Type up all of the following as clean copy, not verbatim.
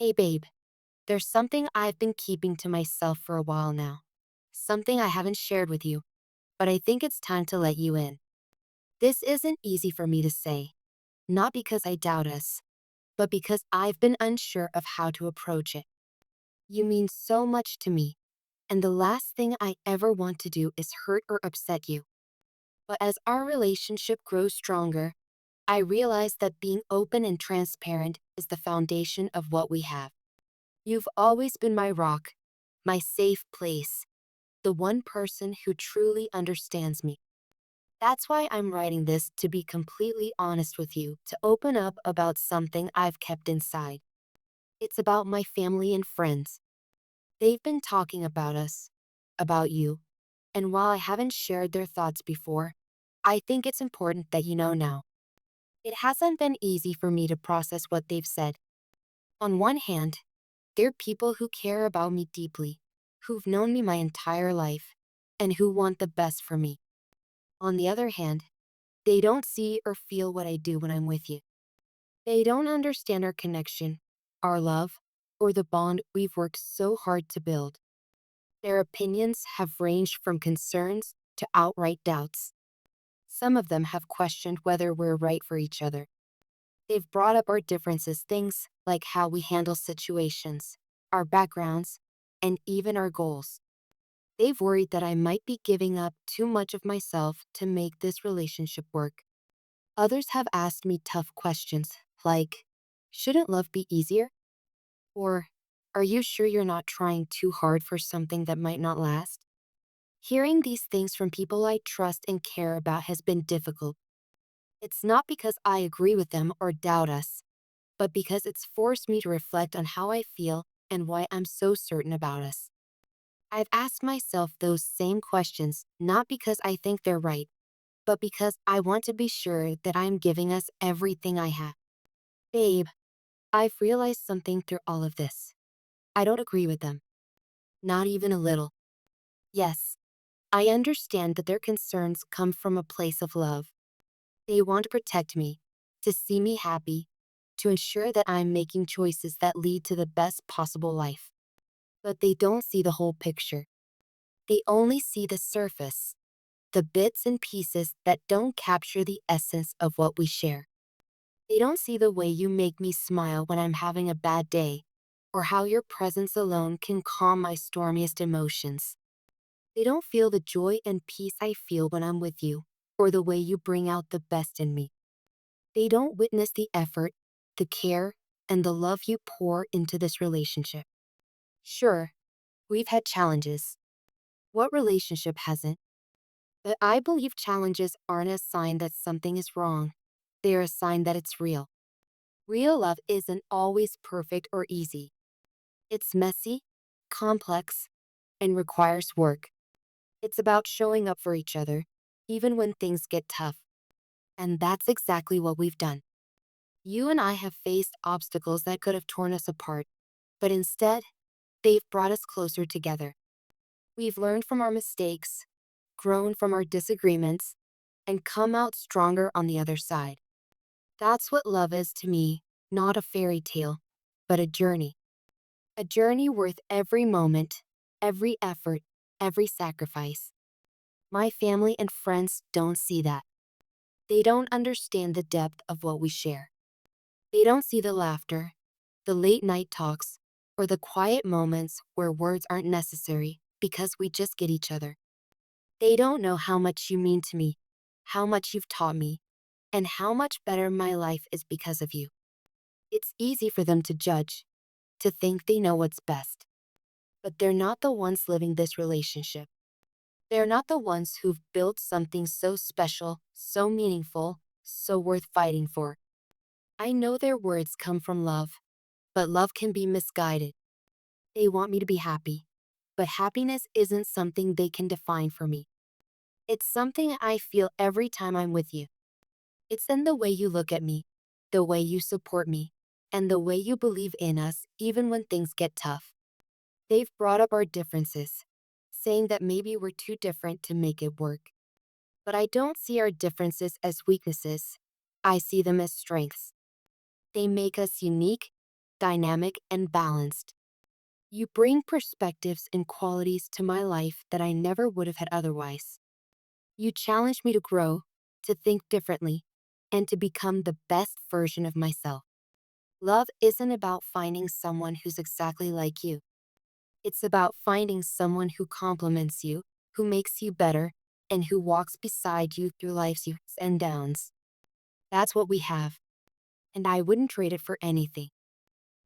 Hey babe, there's something I've been keeping to myself for a while now. Something I haven't shared with you, but I think it's time to let you in. This isn't easy for me to say, not because I doubt us, but because I've been unsure of how to approach it. You mean so much to me, and the last thing I ever want to do is hurt or upset you. But as our relationship grows stronger, I realize that being open and transparent is the foundation of what we have. You've always been my rock, my safe place, the one person who truly understands me. That's why I'm writing this, to be completely honest with you, to open up about something I've kept inside. It's about my family and friends. They've been talking about us, about you, and while I haven't shared their thoughts before, I think it's important that you know now. It hasn't been easy for me to process what they've said. On one hand, they're people who care about me deeply, who've known me my entire life, and who want the best for me. On the other hand, they don't see or feel what I do when I'm with you. They don't understand our connection, our love, or the bond we've worked so hard to build. Their opinions have ranged from concerns to outright doubts. Some of them have questioned whether we're right for each other. They've brought up our differences, things like how we handle situations, our backgrounds, and even our goals. They've worried that I might be giving up too much of myself to make this relationship work. Others have asked me tough questions like, shouldn't love be easier? Or, are you sure you're not trying too hard for something that might not last? Hearing these things from people I trust and care about has been difficult. It's not because I agree with them or doubt us, but because it's forced me to reflect on how I feel and why I'm so certain about us. I've asked myself those same questions not because I think they're right, but because I want to be sure that I'm giving us everything I have. Babe, I've realized something through all of this. I don't agree with them, not even a little. Yes, I understand that their concerns come from a place of love. They want to protect me, to see me happy, to ensure that I'm making choices that lead to the best possible life. But they don't see the whole picture. They only see the surface, the bits and pieces that don't capture the essence of what we share. They don't see the way you make me smile when I'm having a bad day, or how your presence alone can calm my stormiest emotions. They don't feel the joy and peace I feel when I'm with you, or the way you bring out the best in me. They don't witness the effort, the care, and the love you pour into this relationship. Sure, we've had challenges. What relationship hasn't? But I believe challenges aren't a sign that something is wrong. They're a sign that it's real. Real love isn't always perfect or easy. It's messy, complex, and requires work. It's about showing up for each other, even when things get tough. And that's exactly what we've done. You and I have faced obstacles that could have torn us apart, but instead, they've brought us closer together. We've learned from our mistakes, grown from our disagreements, and come out stronger on the other side. That's what love is to me, not a fairy tale, but a journey. A journey worth every moment, every effort, every sacrifice. My family and friends don't see that. They don't understand the depth of what we share. They don't see the laughter, the late night talks, or the quiet moments where words aren't necessary because we just get each other. They don't know how much you mean to me, how much you've taught me, and how much better my life is because of you. It's easy for them to judge, to think they know what's best. But they're not the ones living this relationship. They're not the ones who've built something so special, so meaningful, so worth fighting for. I know their words come from love, but love can be misguided. They want me to be happy, but happiness isn't something they can define for me. It's something I feel every time I'm with you. It's in the way you look at me, the way you support me, and the way you believe in us even when things get tough. They've brought up our differences, saying that maybe we're too different to make it work. But I don't see our differences as weaknesses. I see them as strengths. They make us unique, dynamic, and balanced. You bring perspectives and qualities to my life that I never would have had otherwise. You challenge me to grow, to think differently, and to become the best version of myself. Love isn't about finding someone who's exactly like you. It's about finding someone who complements you, who makes you better, and who walks beside you through life's ups and downs. That's what we have, and I wouldn't trade it for anything.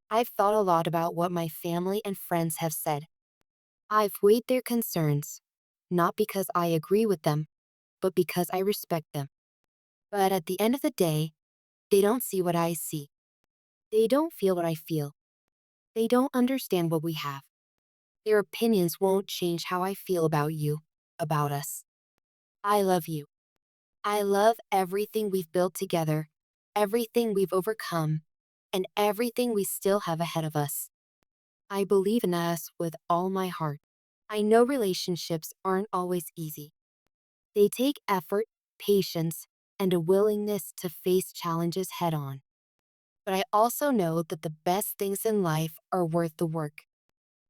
I've thought a lot about what my family and friends have said. I've weighed their concerns, not because I agree with them, but because I respect them. But at the end of the day, they don't see what I see. They don't feel what I feel. They don't understand what we have. Their opinions won't change how I feel about you, about us. I love you. I love everything we've built together, everything we've overcome, and everything we still have ahead of us. I believe in us with all my heart. I know relationships aren't always easy. They take effort, patience, and a willingness to face challenges head on. But I also know that the best things in life are worth the work.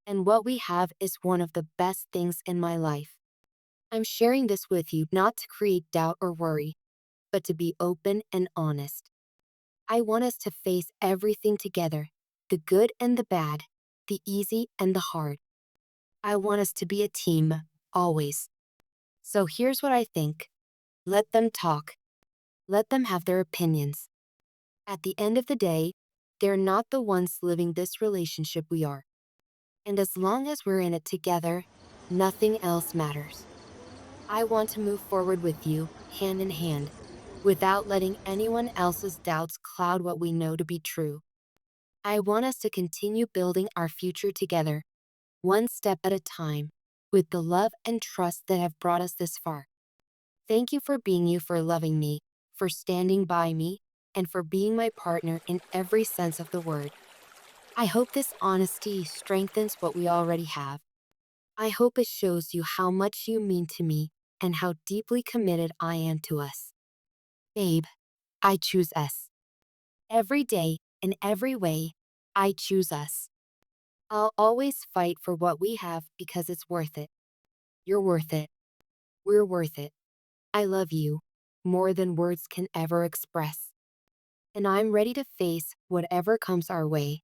And what we have is one of the best things in my life. I'm sharing this with you not to create doubt or worry, but to be open and honest. I want us to face everything together, the good and the bad, the easy and the hard. I want us to be a team, always. So here's what I think. Let them talk. Let them have their opinions. At the end of the day, they're not the ones living this relationship we are. And as long as we're in it together, nothing else matters. I want to move forward with you, hand in hand, without letting anyone else's doubts cloud what we know to be true. I want us to continue building our future together, one step at a time, with the love and trust that have brought us this far. Thank you for being you, for loving me, for standing by me, and for being my partner in every sense of the word. I hope this honesty strengthens what we already have. I hope it shows you how much you mean to me and how deeply committed I am to us. Babe, I choose us. Every day, in every way, I choose us. I'll always fight for what we have because it's worth it. You're worth it. We're worth it. I love you more than words can ever express. And I'm ready to face whatever comes our way,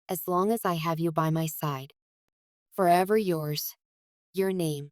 as long as I have you by my side. Forever yours, your name.